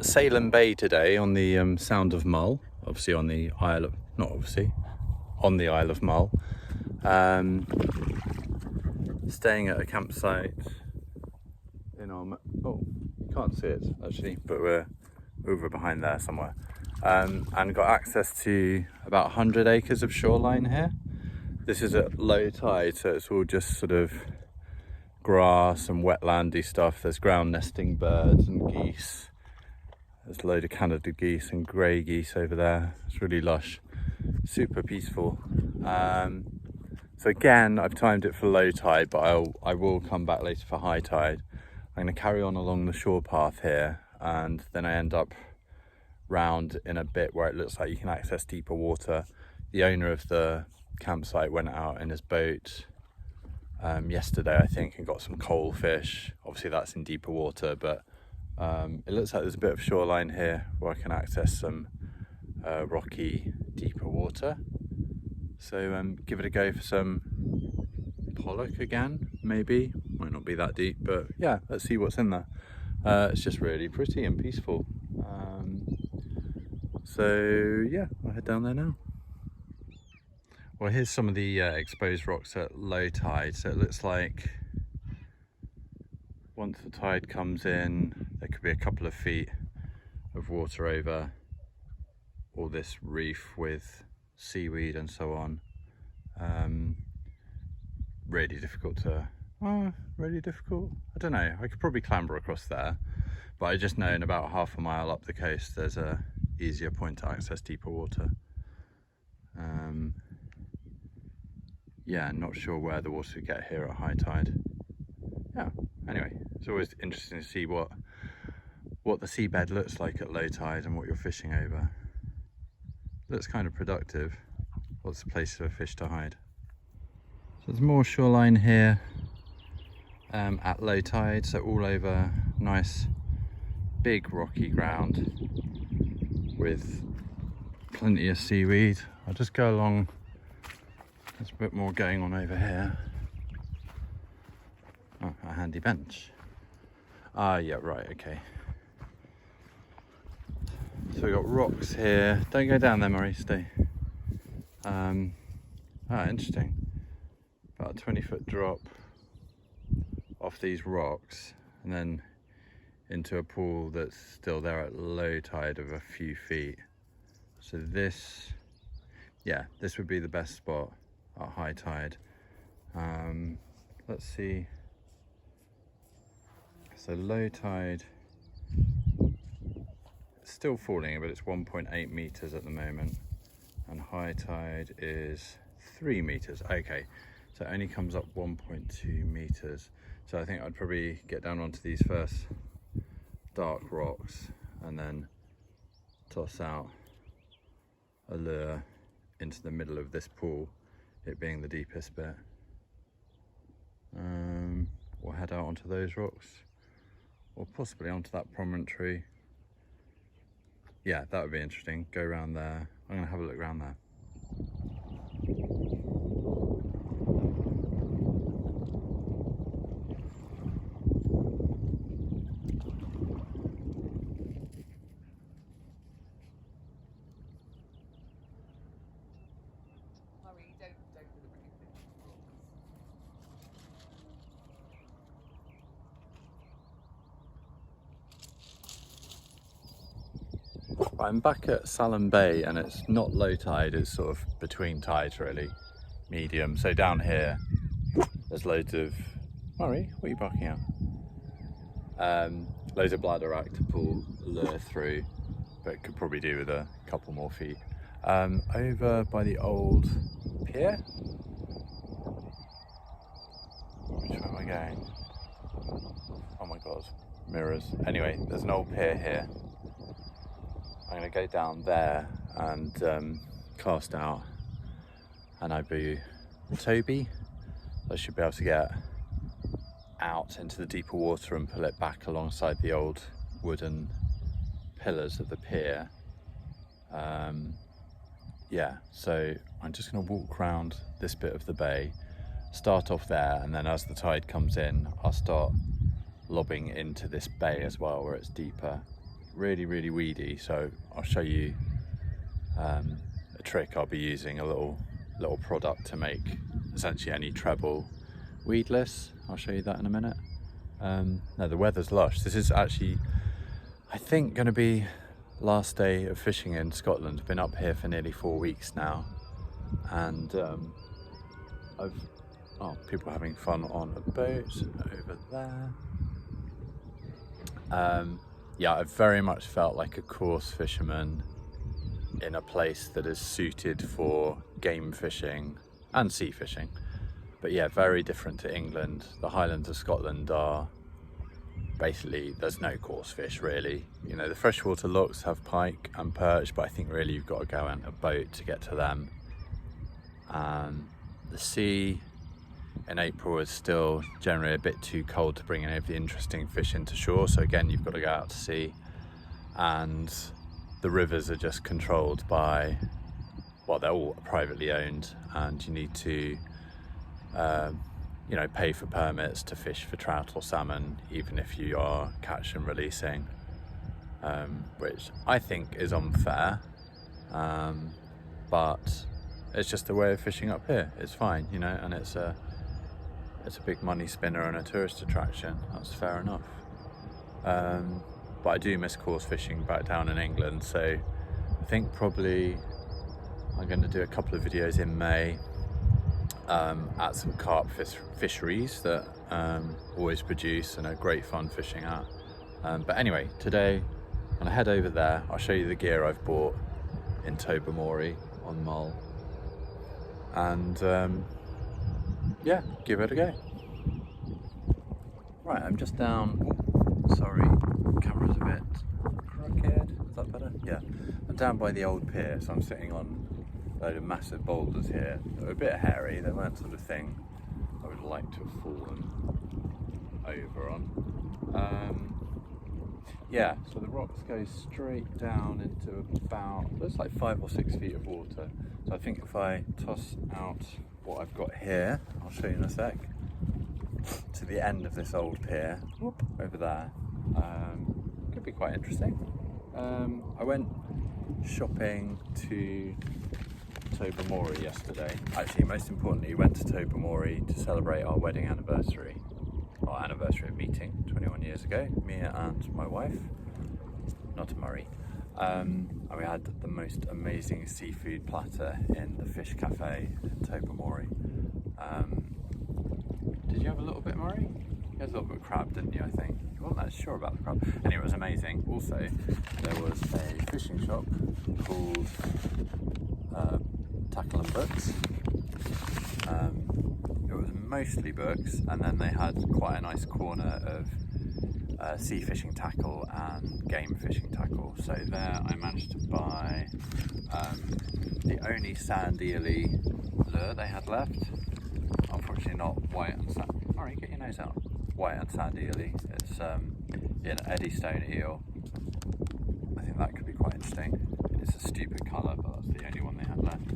Salem Bay today on the Sound of Mull, obviously on the Isle of, not obviously, on the Isle of Mull. Staying at a campsite in our, oh, you can't see it actually, but we're over behind there somewhere. And got access to about 100 acres of shoreline here. This is at low tide, so it's all just sort of grass and wetlandy stuff. There's ground nesting birds and geese. There's a load of Canada geese and grey geese over there. It's really lush, super peaceful. So again, I've timed it for low tide, but I will come back later for high tide. I'm going to carry on along the shore path here, and then I end up round in a bit where it looks like you can access deeper water. The owner of the campsite went out in his boat yesterday, I think, and got some coal fish. Obviously that's in deeper water, but it looks like there's a bit of shoreline here where I can access some rocky deeper water. So give it a go for some pollock again, maybe. Might not be that deep, but yeah, let's see what's in there. It's just really pretty and peaceful. So yeah, I'll head down there now. Well, here's some of the exposed rocks at low tide. So it looks like once the tide comes in, there could be a couple of feet of water over all this reef with seaweed and so on. Really difficult to, really difficult? I don't know, I could probably clamber across there, but I just know in about half a mile up the coast there's a easier point to access deeper water. Yeah, not sure where the water would get here at high tide. Yeah, anyway, it's always interesting to see what the seabed looks like at low tide and what you're fishing over. Looks kind of productive. Lots of places for fish to hide. So there's more shoreline here at low tide, so all over nice big rocky ground with plenty of seaweed. I'll just go along. There's a bit more going on over here. Oh, a handy bench. Yeah, right, okay. So we've got rocks here. Don't go down there, Murray, stay. Interesting. About a 20-foot drop off these rocks and then into a pool that's still there at low tide of a few feet. So this, yeah, this would be the best spot at high tide. Let's see. So low tide, it's still falling, but it's 1.8 meters at the moment, and high tide is 3 meters. Okay, so it only comes up 1.2 meters. So I think I'd probably get down onto these first dark rocks and then toss out a lure into the middle of this pool, it being the deepest bit. We'll head out onto those rocks, or possibly onto that promontory. Yeah, that would be interesting. Go around there. I'm going to have a look around there. I'm back at Salem Bay and it's not low tide, it's sort of between tides really, medium. So down here there's loads of, Murray, what are you barking at? Loads of bladderwrack to pull lure through, but could probably do with a couple more feet. Over by the old pier, which way am I going? Oh my god, mirrors. Anyway, there's an old pier here. I'm going to go down there and cast out an Ibu Toby. I should be able to get out into the deeper water and pull it back alongside the old wooden pillars of the pier. Yeah, so I'm just going to walk around this bit of the bay, start off there, and then as the tide comes in, I'll start lobbing into this bay as well where it's deeper. really, really weedy. So I'll show you a trick I'll be using, a little product to make essentially any treble weedless. I'll show you that in a minute. No, the weather's lush. This is actually, I think, going to be last day of fishing in Scotland. I've been up here for nearly 4 weeks now, and people having fun on a boat over there. Yeah, I've very much felt like a coarse fisherman in a place that is suited for game fishing and sea fishing. But yeah, very different to England. The Highlands of Scotland are basically, there's no coarse fish really. You know, the freshwater lochs have pike and perch, but I think really you've got to go on a boat to get to them. The sea in April is still generally a bit too cold to bring any of the interesting fish into shore, so again you've got to go out to sea, and the rivers are just controlled by, well, they're all privately owned, and you need to you know, pay for permits to fish for trout or salmon, even if you are catch and releasing, which I think is unfair, but it's just a way of fishing up here. It's fine, you know, and it's a big money spinner and a tourist attraction. That's fair enough. But I do miss coarse fishing back down in England, so I think probably I'm going to do a couple of videos in May at some carp fisheries that always produce and are great fun fishing at. But anyway, today I'm going to head over there. I'll show you the gear I've bought in Tobermory on Mull, and yeah, give it a go. Right, I'm just down, sorry, camera's a bit crooked, is that better? Yeah, I'm down by the old pier, so I'm sitting on a load of massive boulders here. They're a bit hairy, they weren't sort of thing I would like to have fallen over on. Yeah, so the rocks go straight down into about, looks like 5 or 6 feet of water. So I think if I toss out what I've got here, I'll show you in a sec, to the end of this old pier, whoop, over there, could be quite interesting. I went shopping to Tobermory yesterday. Actually, most importantly, went to Tobermory to celebrate our wedding anniversary. Our anniversary of meeting 21 years ago, me and my wife, not Murray. And we had the most amazing seafood platter in the fish cafe in Tobermory. Did you have a little bit, Murray? You had a little bit of crab, didn't you, I think? You weren't that sure about the crab. Anyway, it was amazing. Also, there was a fishing shop called Tackle and Books. It was mostly books, and then they had quite a nice corner of sea fishing tackle and game fishing tackle. So there I managed to buy the only sand eely lure they had left. Unfortunately not white and sand. Alright, get your nose out. White and sand eely. It's an Eddystone eel. I think that could be quite interesting. It's a stupid colour, but that's the only one they had left.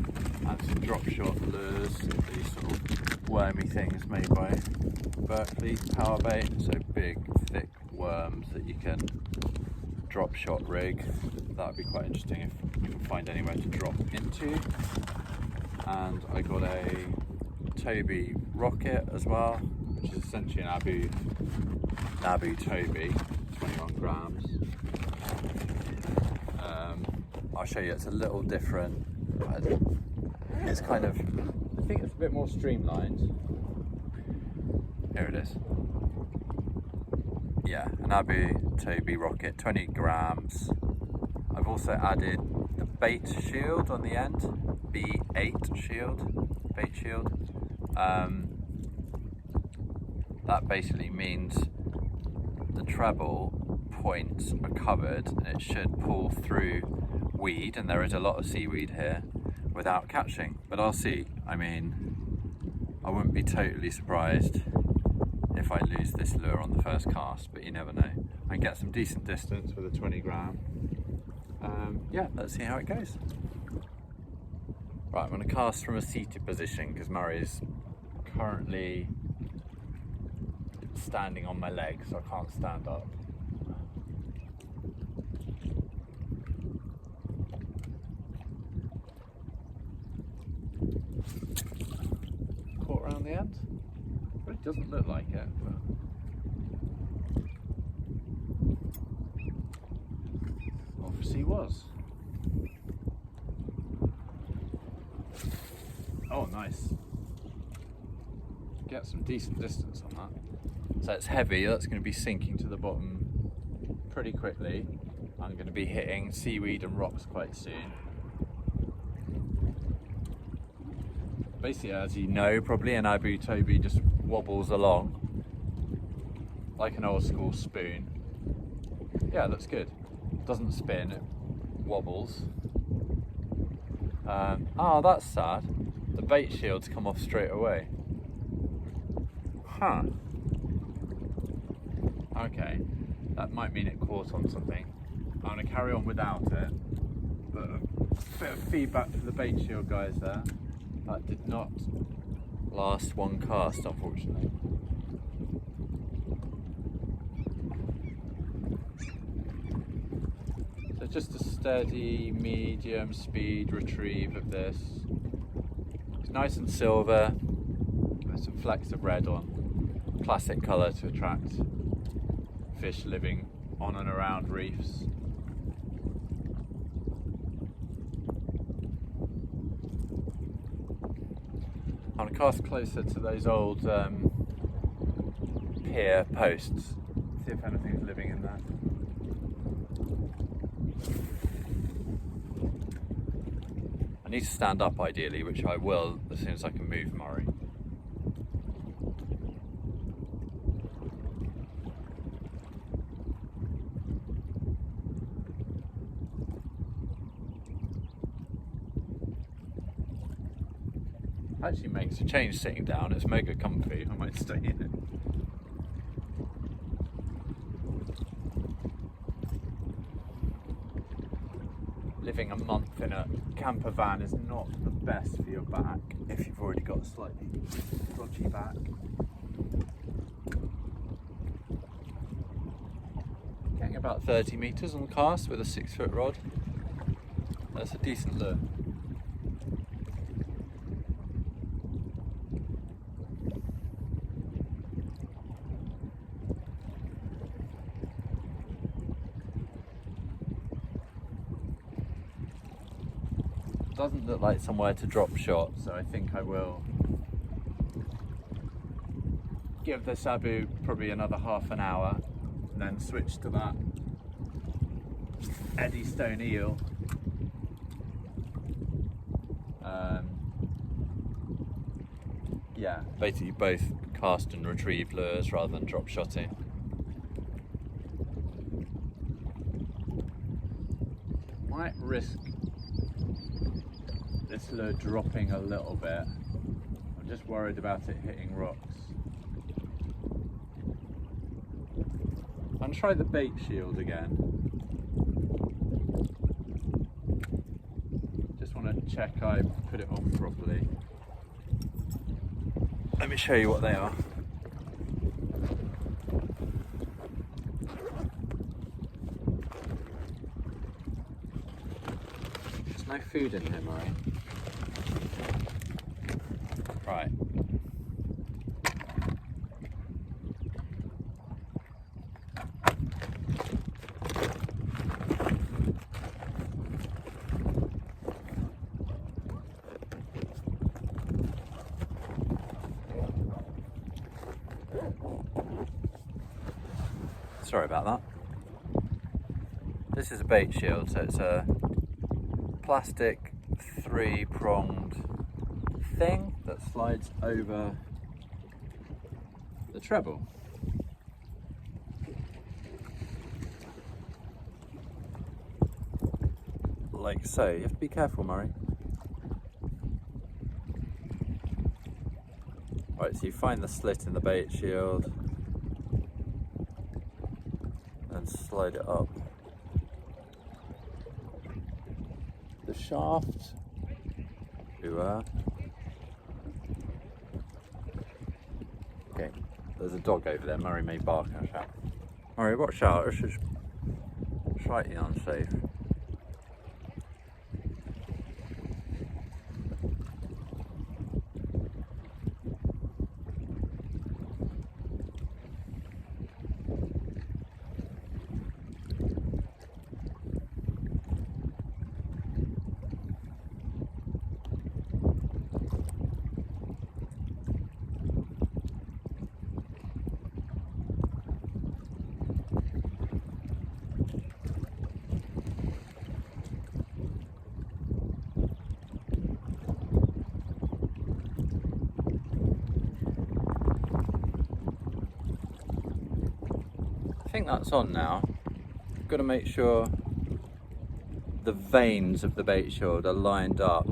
And some drop shot lures, these sort of wormy things made by Berkeley Power Bait. So big, thick worms that you can drop shot rig. That would be quite interesting if you can find anywhere to drop into. And I got a Toby rocket as well, which is essentially an Nabu Toby, 21 grams. I'll show you, it's a little different. It's kind of, I think it's a bit more streamlined. Here it is. Yeah, an Nabu Toby rocket, 20 grams. I've also added the bait shield on the end, B8 shield, bait shield. That basically means the treble points are covered and it should pull through weed, and there is a lot of seaweed here, without catching. But I'll see. I mean, I wouldn't be totally surprised if I lose this lure on the first cast, but you never know. I can get some decent distance with a 20 gram. Yeah, let's see how it goes. Right, I'm going to cast from a seated position because Murray's currently standing on my legs, so I can't stand up. Caught around the end? Well, it doesn't look like it, but obviously was. Oh, nice. Get some decent distance on that. So it's heavy, that's going to be sinking to the bottom pretty quickly. I'm going to be hitting seaweed and rocks quite soon. Basically, as you know, probably an Abu Toby just wobbles along like an old school spoon. Yeah, that's good. Doesn't spin, it wobbles. Oh, that's sad. The bait shield's come off straight away. Huh. Okay, that might mean it caught on something. I'm going to carry on without it. But a bit of feedback for the bait shield guys there. That did not last one cast, unfortunately. So just a steady, medium speed retrieve of this. It's nice and silver, with some flecks of red on. Classic colour to attract fish living on and around reefs. I'm going to cast closer to those old pier posts, see if anything's living in there. I need to stand up ideally, which I will as soon as I can move, Murray. Actually makes a change sitting down, it's mega comfy, I might stay in it. Living a month in a camper van is not the best for your back if you've already got a slightly dodgy back. Getting about 30 metres on the cast with a 6-foot rod. That's a decent lure. Doesn't look like somewhere to drop shot, so I think I will give this Abu probably another half an hour and then switch to that Eddystone eel. Yeah, basically both cast and retrieve lures rather than drop shotting. Might risk this lure dropping a little bit. I'm just worried about it hitting rocks. I'm going to try the bait shield again. Just want to check I put it on properly. Let me show you what they are. There's no food in here, Murray. Right. Sorry about that. This is a bait shield, so it's a plastic 3-pronged thing that slides over the treble. Like so. You have to be careful, Murray. Right, so you find the slit in the bait shield and slide it up. The shaft. Okay, there's a dog over there. Murray may bark and shout. Murray, watch out. slightly unsafe. I think that's on now. I've got to make sure the vanes of the bait shield are lined up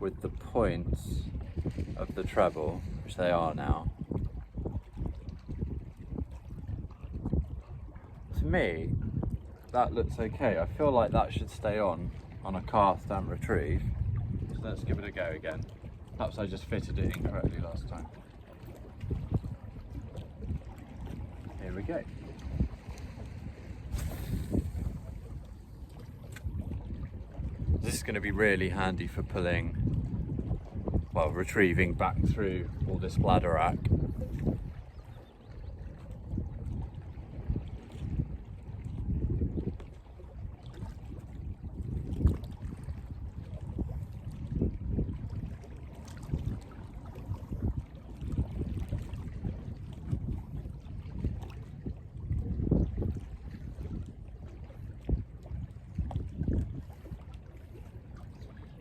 with the points of the treble, which they are now. To me, that looks okay. I feel like that should stay on a cast and retrieve. So let's give it a go again. Perhaps I just fitted it incorrectly last time. Here we go. This is going to be really handy for pulling, well, retrieving back through all this bladderwrack.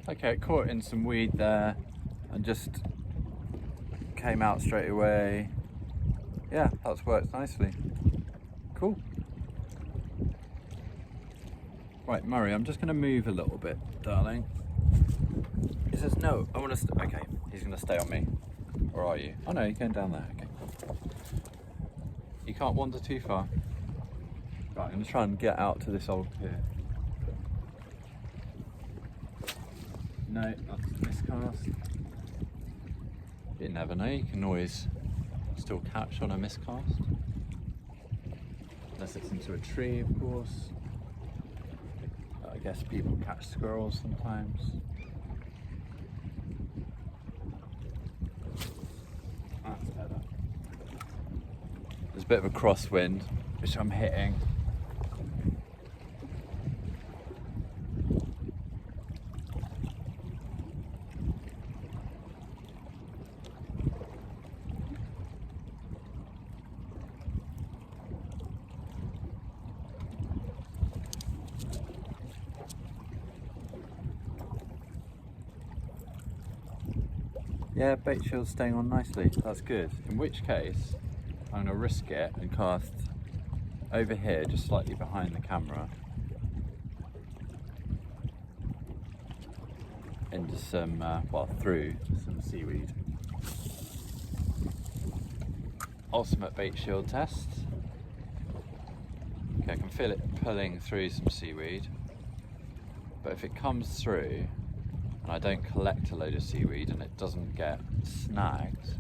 Okay, caught in some weed there and just came out straight away. Yeah, that's worked nicely. Cool. Right, Murray, I'm just going to move a little bit, darling. He says, no, I want to, okay, he's going to stay on me. Or are you? Oh no, you're going down there, okay. You can't wander too far. Right, I'm going to try and get out to this old pier. No, that's a miscast. You never know, you can always still catch on a miscast. Unless it's into a tree, of course. I guess people catch squirrels sometimes. That's better. There's a bit of a crosswind, which I'm hitting. Yeah, bait shield's staying on nicely, that's good. In which case, I'm going to risk it and cast over here, just slightly behind the camera, into some, well, through some seaweed. Ultimate bait shield test. Okay, I can feel it pulling through some seaweed, but if it comes through, and I don't collect a load of seaweed and it doesn't get snagged,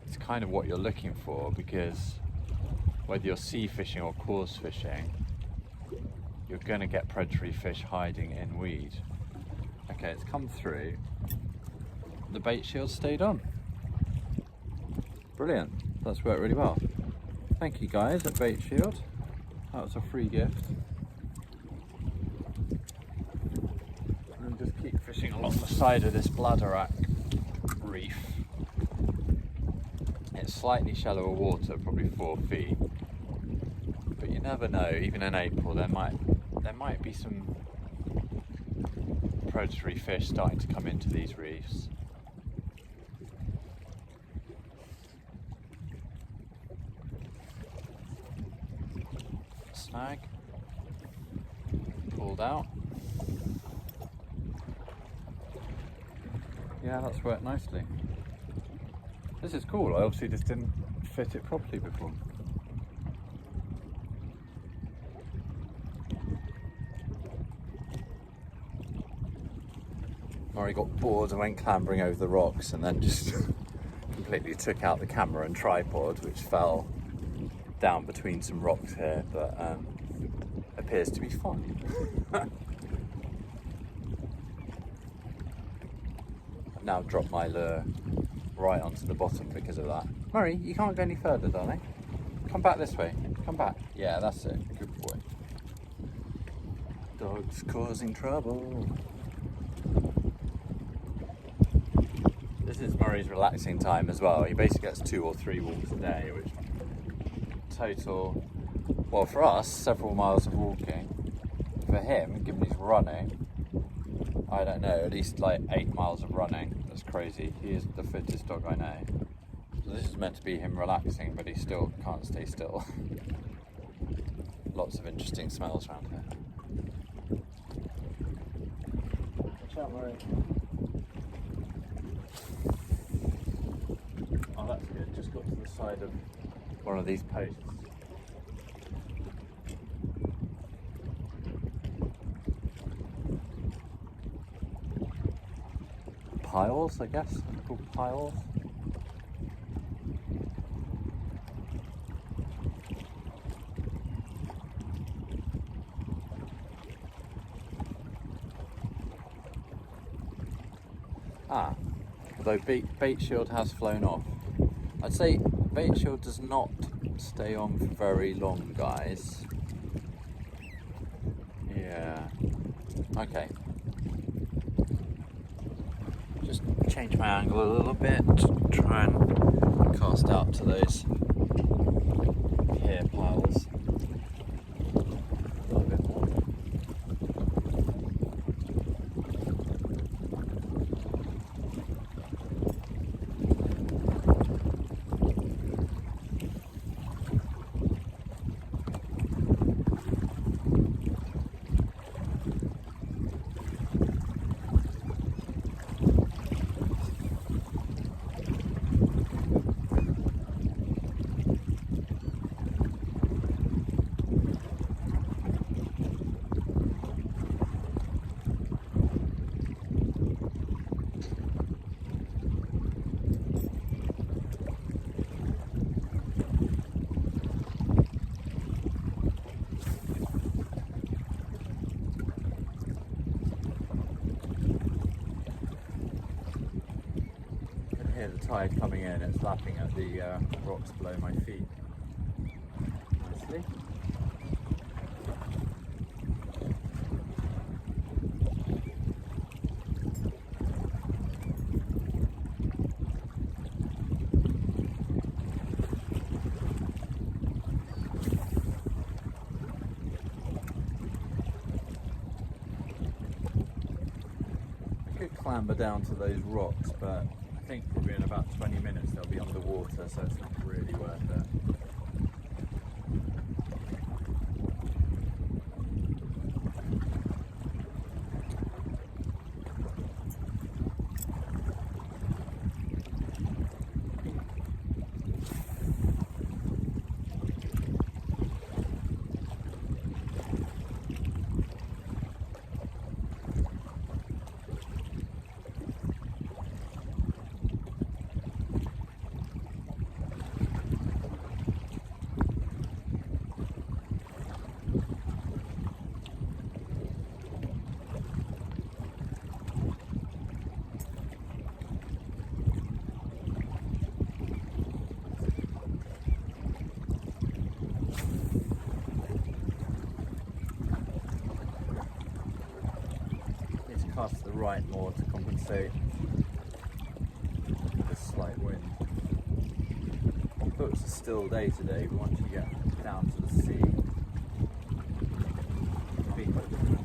it's kind of what you're looking for, because whether you're sea fishing or coarse fishing, you're going to get predatory fish hiding in weed. Okay, it's come through. The bait shield stayed on. Brilliant. That's worked really well. Thank you guys at Bait Shield. That was a free gift. Just keep fishing along the side of this bladderwrack reef. It's slightly shallower water, probably 4 feet, but you never know. Even in April, there might be some predatory fish starting to come into these reefs. Snag, pulled out. Yeah, that's worked nicely. This is cool. I obviously just didn't fit it properly before. Murray got bored and went clambering over the rocks and then just completely took out the camera and tripod, which fell down between some rocks here, but appears to be fine. I've now dropped my lure right onto the bottom because of that. Murray, you can't go any further, darling. Come back this way. Come back. Yeah, that's it. Good boy. Dog's causing trouble. This is Murray's relaxing time as well. He basically gets 2 or 3 walks a day, which total, well, for us, several miles of walking. For him, given he's running, I don't know, at least like 8 miles of running. That's crazy. He is the fittest dog I know. So this is meant to be him relaxing, but he still can't stay still. Lots of interesting smells around here. Watch out, Murray. Oh, that's good. Just got to the side of one of these posts. Piles, I guess. They're called piles. Though bait shield has flown off. I'd say bait shield does not stay on for very long, guys. Yeah. Okay. Just change my angle a little bit. Try and cast out to those here piles. A little bit more. Hear the tide coming in, it's lapping at the rocks below my feet. Nicely. I could clamber down to those rocks, but I think probably in about 20 minutes they'll be underwater, so it's not really worth it. Cast to the right more to compensate for the slight wind. I thought it was a still day today, but once you get down to the sea, it'll be quite different.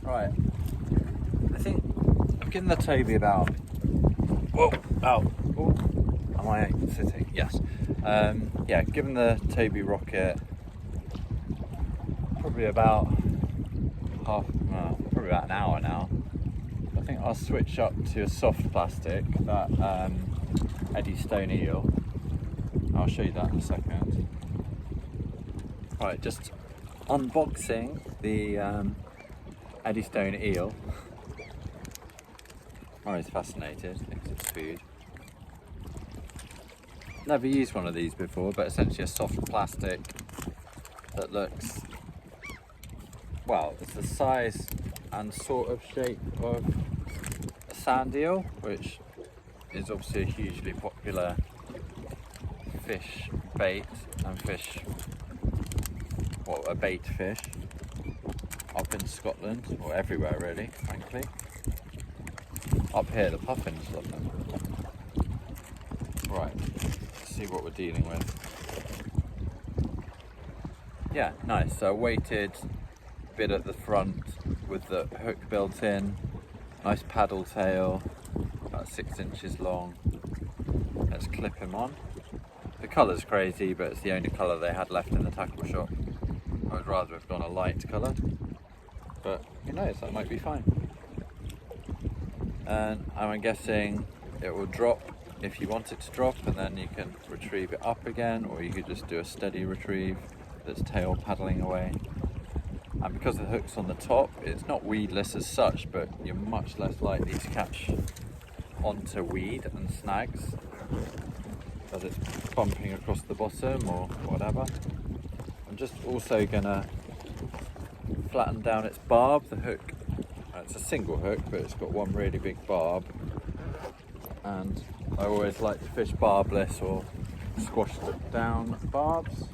Right, I think I've given the Toby about, whoa, oh, am I sitting? Yes. Yeah, given the Toby Rocket probably about probably about an hour now, I think I'll switch up to a soft plastic, that Eddystone eel. I'll show you that in a second. Right, just unboxing the Eddystone eel. Murray's fascinated, thinks it's food. Never used one of these before, but essentially a soft plastic that looks, well, it's the size and sort of shape of a sand eel, which is obviously a hugely popular fish bait and fish, well, a bait fish up in Scotland, or everywhere really, frankly. Up here the puffins love them. Right, let's see what we're dealing with. Yeah, nice. So a weighted bit at the front with the hook built in, nice paddle tail, about 6 inches long. Let's clip him on. The colour's crazy, but it's the only colour they had left in the tackle shop. I would rather have gone a light colour, but who knows, that might be fine. And I'm guessing it will drop if you want it to drop, and then you can retrieve it up again, or you could just do a steady retrieve that's tail paddling away. And because the hook's on the top, it's not weedless as such, but you're much less likely to catch onto weed and snags as it's bumping across the bottom or whatever. I'm just also gonna flatten down its barb. The hook, it's a single hook, but it's got one really big barb, and I always like to fish barbless or squashed down barbs.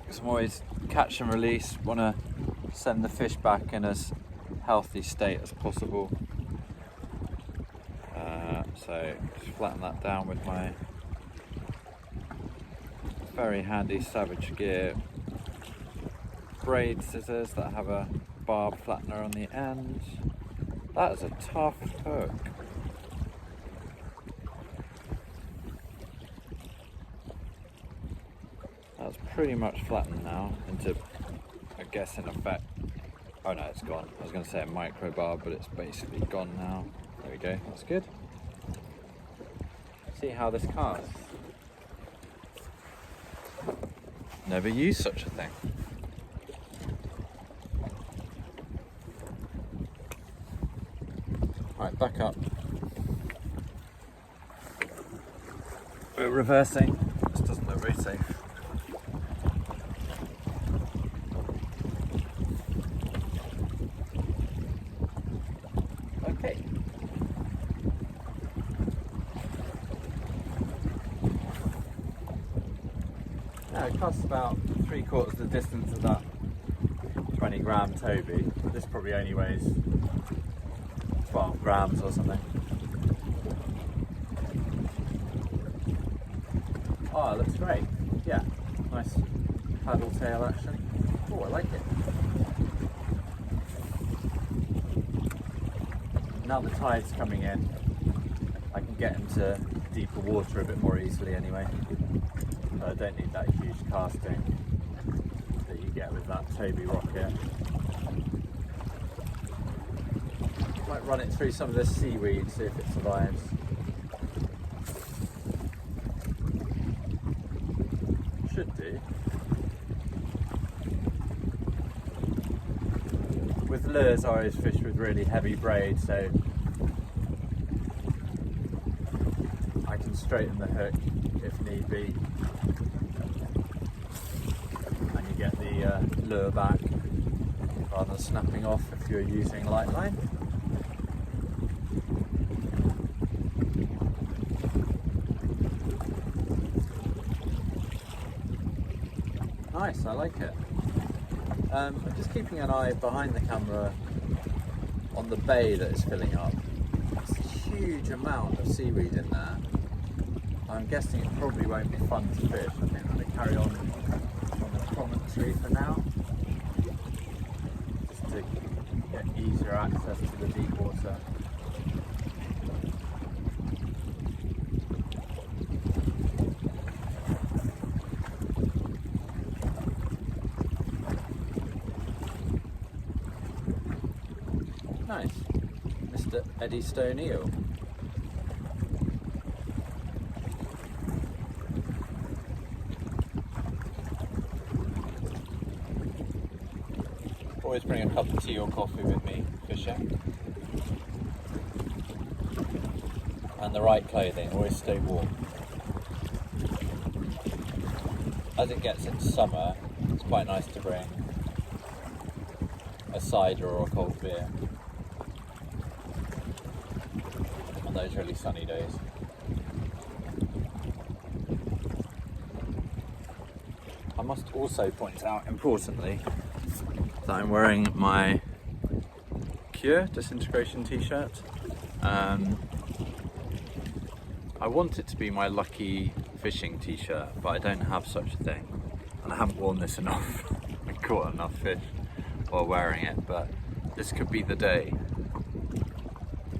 Because I'm always catch and release, want to send the fish back in as healthy state as possible. So just flatten that down with my very handy Savage Gear braid scissors that have a barb flattener on the end. That is a tough hook. That's pretty much flattened now into, I guess in effect, oh no, it's gone. I was going to say a micro barb, but it's basically gone now. There we go, that's good. See how this casts. Never used such a thing. Right, back up. We're reversing. This doesn't look very safe. Okay. Now it casts about 3/4 the distance of that 20-gram Toby. This probably only weighs 12 grams or something. Oh, it looks great. Yeah, nice paddle tail action. Oh, I like it. Now the tide's coming in, I can get into deeper water a bit more easily anyway. I don't need that huge casting that you get with that Toby Rocket. Might run it through some of this seaweed, see if it survives. Should do. With lures I always fish with really heavy braid, so I can straighten the hook if need be. And you get the lure back rather than snapping off if you're using light line. Nice, I like it. I'm just keeping an eye behind the camera on the bay that is filling up. It's a huge amount of seaweed in there. I'm guessing it probably won't be fun to fish. I think I'm going to carry on the promontory for now, just to get easier access to the deep water. Nice. Mr. Eddystone eel. Always bring a cup of tea or coffee with me fishing. And the right clothing, always stay warm. As it gets into summer, it's quite nice to bring a cider or a cold beer on those really sunny days. I must also point out, importantly, that I'm wearing my Cure Disintegration t-shirt. I want it to be my lucky fishing t-shirt, but I don't have such a thing, and I haven't worn this enough. I caught enough fish while wearing it, but this could be the day.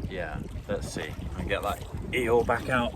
Yeah, let's see. I get that eel back out.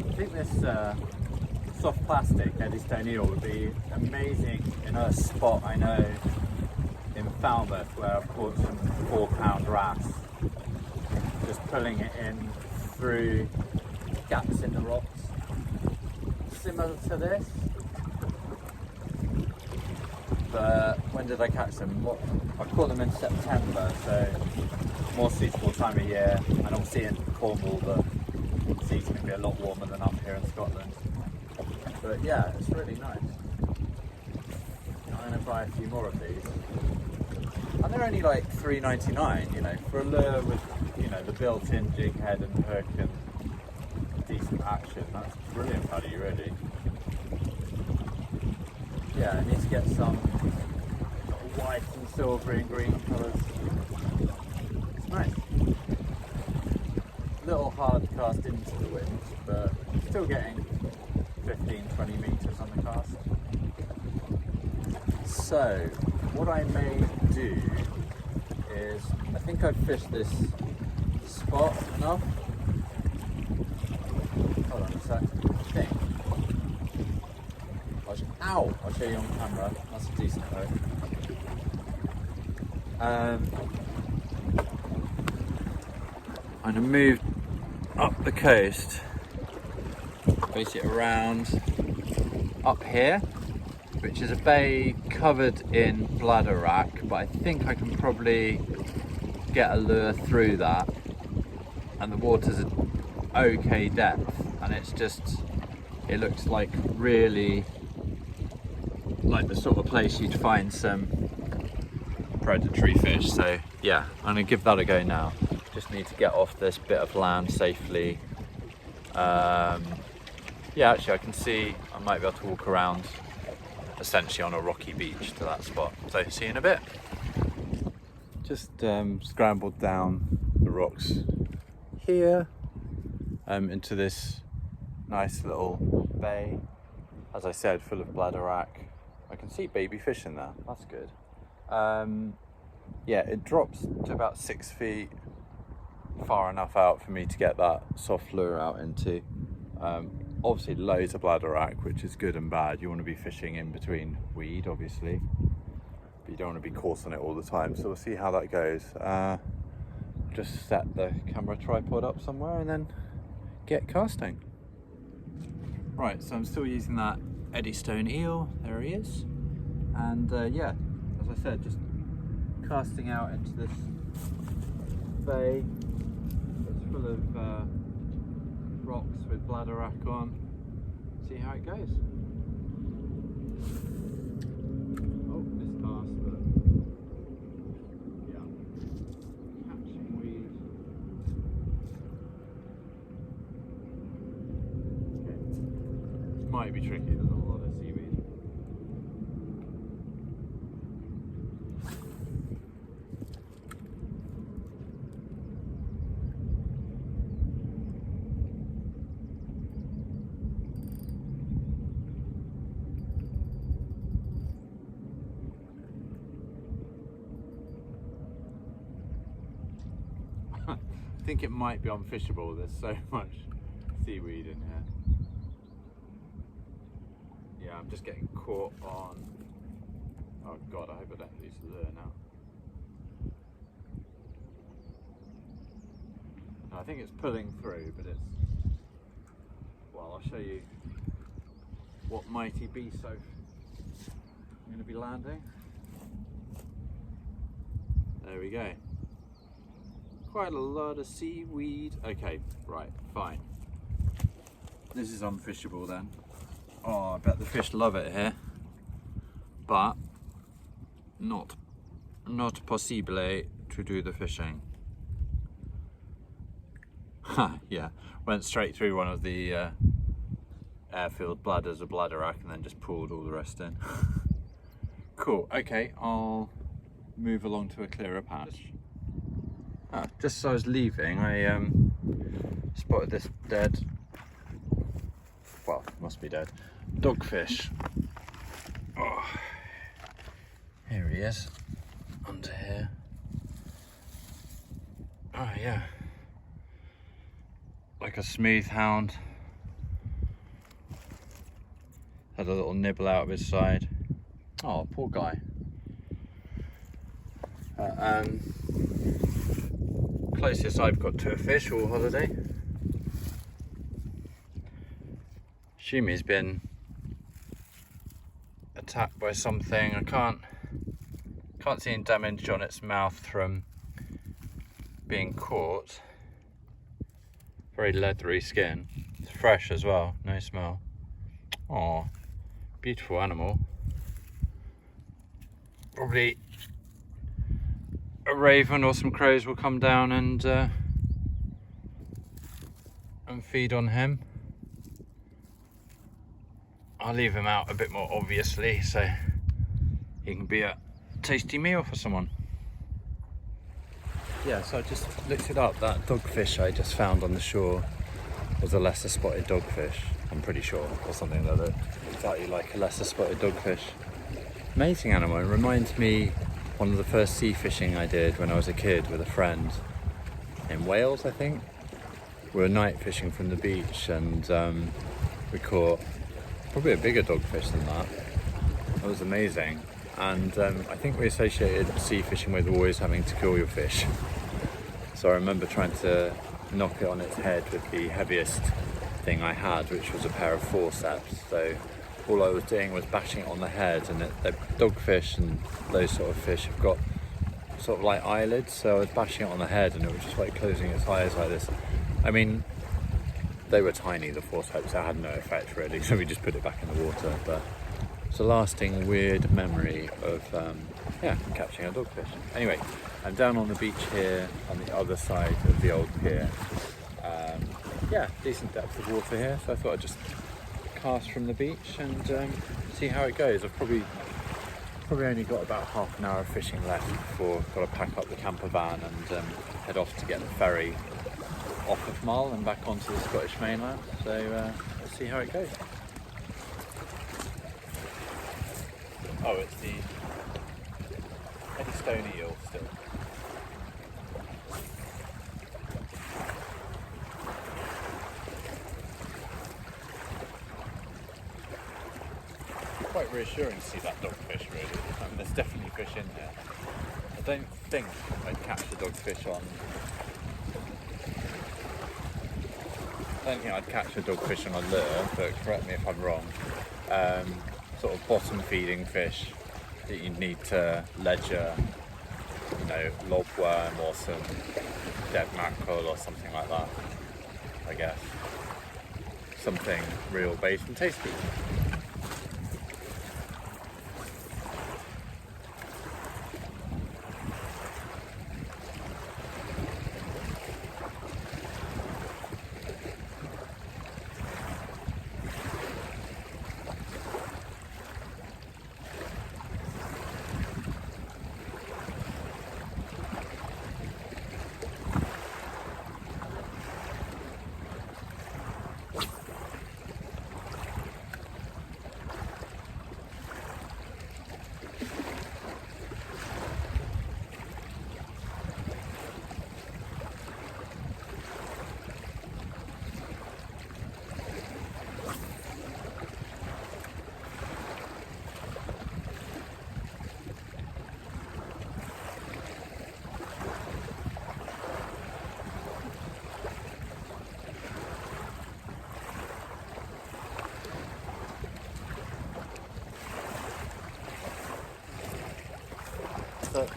I think this soft plastic Eddystone eel would be amazing in a spot I know in Falmouth where I've caught some 4-pound wrasse. Just pulling it in through gaps in the rocks. Similar to this. But when did I catch them? I caught them in September, so more suitable time of year. And obviously in Cornwall the season can be a lot warmer than up here in Scotland. But yeah, it's really nice. I'm going to buy a few more of these. And they're only like $3.99, you know, for a lure with, you know, the built-in jig head and hook and decent action. That's brilliant value, really. Yeah, I need to get some white and silvery and green colours. It's nice. Little hard cast into the wind, but still getting 15-20 metres on the cast. So, what I may do is, I think I've fished this spot enough. Hold on a sec, I think. Ow! I'll show you on camera, that's a decent hook. I'm going to move up the coast, base it around up here, which is a bay covered in bladderwrack, but I think I can probably get a lure through that, and the water's at okay depth, and it's just, it looks like really like the sort of place you'd find some predatory fish. So yeah, I'm gonna give that a go now. Just need to get off this bit of land safely. Yeah, actually I can see I might be able to walk around essentially on a rocky beach to that spot. So see you in a bit. Just scrambled down the rocks here into this nice little bay. As I said, full of bladderwrack. I can see baby fish in there, that's good. Yeah, it drops to about 6 feet, far enough out for me to get that soft lure out into. Obviously loads of bladderwrack, which is good and bad. You want to be fishing in between weed, obviously, but you don't want to be caught on it all the time. So we'll see how that goes. Just set the camera tripod up somewhere and then get casting. Right, so I'm still using that Eddystone eel, there he is. And yeah, as I said, just casting out into this bay that's full of rocks with bladderwrack on. See how it goes. Oh, missed cast, but might be tricky. There's a lot of seaweed. I think it might be unfishable. There's so much seaweed in here. Yeah, I'm just getting caught on. Oh god, I hope I don't lose the lure now. No, I think it's pulling through, but it's. Well, I'll show you what mighty beast I'm going to be landing. There we go. Quite a lot of seaweed. Okay, right, fine. This is unfishable then. Oh, I bet the fish love it here. But not possible to do the fishing. Ha, yeah. Went straight through one of the airfield bladders of bladder rack and then just pulled all the rest in. Cool, okay, I'll move along to a clearer patch. Just as I was leaving, I spotted this dead, well, must be dead, dogfish. Oh, here he is, under here. Oh yeah, like a smooth hound. Had a little nibble out of his side. Oh, poor guy. Closest I've got to a fish all holiday. Assume he's been attacked by something. I can't see any damage on its mouth from being caught. Very leathery skin. It's fresh as well, no smell. Oh, beautiful animal. Probably a raven or some crows will come down and feed on him. I'll leave him out a bit more obviously so he can be a tasty meal for someone. Yeah, so I just looked it up. That dogfish I just found on the shore was a lesser spotted dogfish, I'm pretty sure, or something that looked exactly like a lesser spotted dogfish. Amazing animal. It reminds me one of the first sea fishing I did when I was a kid with a friend in Wales, I think. We were night fishing from the beach and we caught probably a bigger dogfish than that. That was amazing. And I think we associated sea fishing with always having to kill your fish. So I remember trying to knock it on its head with the heaviest thing I had, which was a pair of forceps. So all I was doing was bashing it on the head, and dogfish and those sort of fish have got sort of like eyelids, so I was bashing it on the head and it was just like closing its eyes like this. I mean, they were tiny, the forceps, so it had no effect really, so we just put it back in the water. But it's a lasting weird memory of yeah, catching a dogfish. Anyway, I'm down on the beach here on the other side of the old pier. Yeah, decent depth of water here, so I thought I'd just cast from the beach and see how it goes. I've probably only got about half an hour of fishing left before I've got to pack up the camper van and head off to get the ferry off of Mull and back onto the Scottish mainland. So let's see how it goes. Oh, it's the Eddystone eel still. Quite reassuring to see that dogfish really. I mean, there's definitely fish in there. I don't think I'd catch a dogfish on... I don't think I'd catch a dogfish on a lure, but correct me if I'm wrong. Sort of bottom feeding fish that you need to ledger, you know, lobworm or some dead mackerel or something like that, I guess. Something real bait and tasty. So,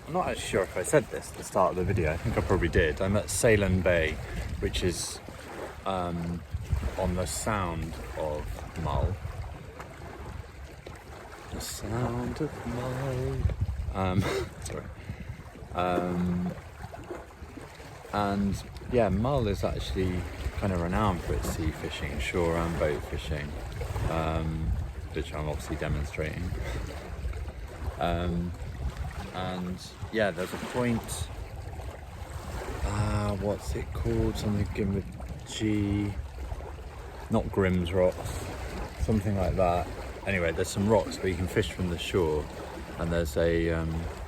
I'm not actually sure if I said this at the start of the video. I think I probably did. I'm at Ceylon Bay, which is on the sound of Mull. The sound of Mull. Sorry. And yeah, Mull is actually kind of renowned for its sea fishing, shore and boat fishing, which I'm obviously demonstrating. And yeah, there's a point, what's it called? Something begin with G, not Grimm's Rocks, something like that. Anyway, there's some rocks where you can fish from the shore, and there's a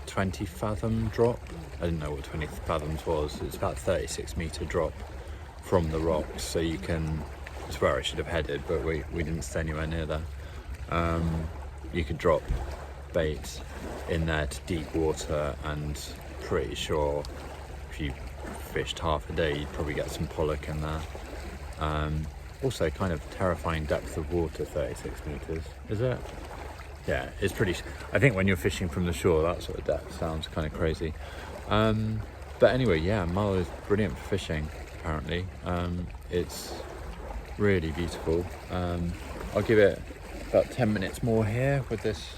20 fathom drop. I didn't know what 20 fathoms was. It's about 36 metre drop from the rocks, so you can, it's where I should have headed, but we didn't stay anywhere near there. You could drop bait in there to deep water, and pretty sure if you fished half a day you'd probably get some pollock in there. Also kind of terrifying depth of water, 36 metres, is it? Yeah, it's pretty, I think when you're fishing from the shore that sort of depth sounds kind of crazy. But anyway, yeah, Mull is brilliant for fishing apparently. It's really beautiful. I'll give it about 10 minutes more here with this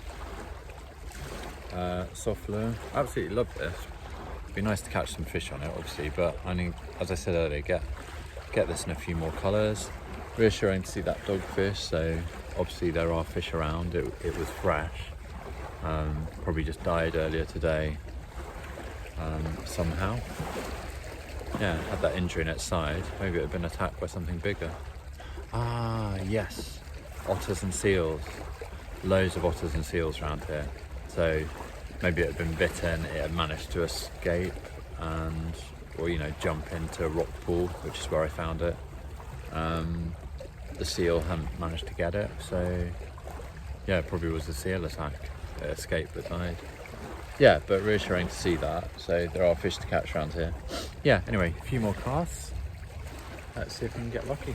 soft lure. Absolutely love this. It'd be nice to catch some fish on it obviously, but I mean, as I said earlier, get this in a few more colours. Reassuring to see that dogfish, so obviously there are fish around. It was fresh, probably just died earlier today somehow. Yeah, had that injury in its side. Maybe it had been attacked by something bigger. Ah yes, otters and seals. Loads of otters and seals around here. So maybe it had been bitten, it had managed to escape and, or you know, jump into a rock pool, which is where I found it. The seal hadn't managed to get it, so yeah, it probably was a seal attack. It escaped but died. Yeah, but reassuring to see that. So there are fish to catch around here. Yeah, anyway, a few more casts. Let's see if we can get lucky.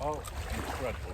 Oh, incredible.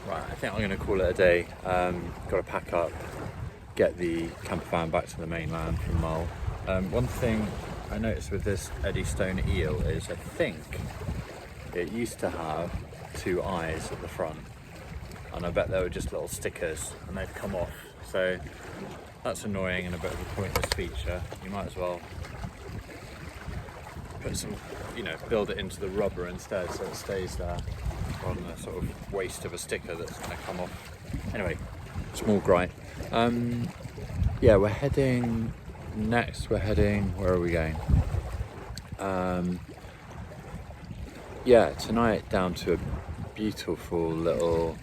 Right, I think I'm going to call it a day. Got to pack up, get the camper van back to the mainland from Mull. One thing I noticed with this Eddystone eel is I think it used to have two eyes at the front, and I bet they were just little stickers and they've come off. So that's annoying and a bit of a pointless feature. You might as well put some, you know, build it into the rubber instead so it stays there, rather than a sort of waste of a sticker that's going to come off. Anyway, small gripe. Yeah, we're heading next. Where are we going? Yeah, tonight down to a beautiful little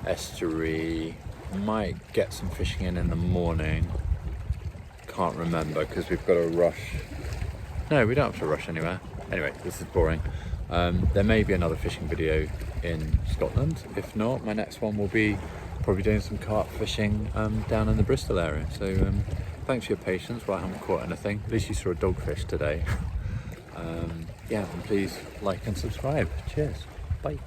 estuary Might get some fishing in the morning. Can't remember because we've got to rush. No, we don't have to rush anywhere. Anyway, this is boring. There may be another fishing video in Scotland. If not, my next one will be probably doing some carp fishing down in the Bristol area. So thanks for your patience while I haven't caught anything. At least you saw a dogfish today. Yeah, and please like and subscribe. Cheers. Bye.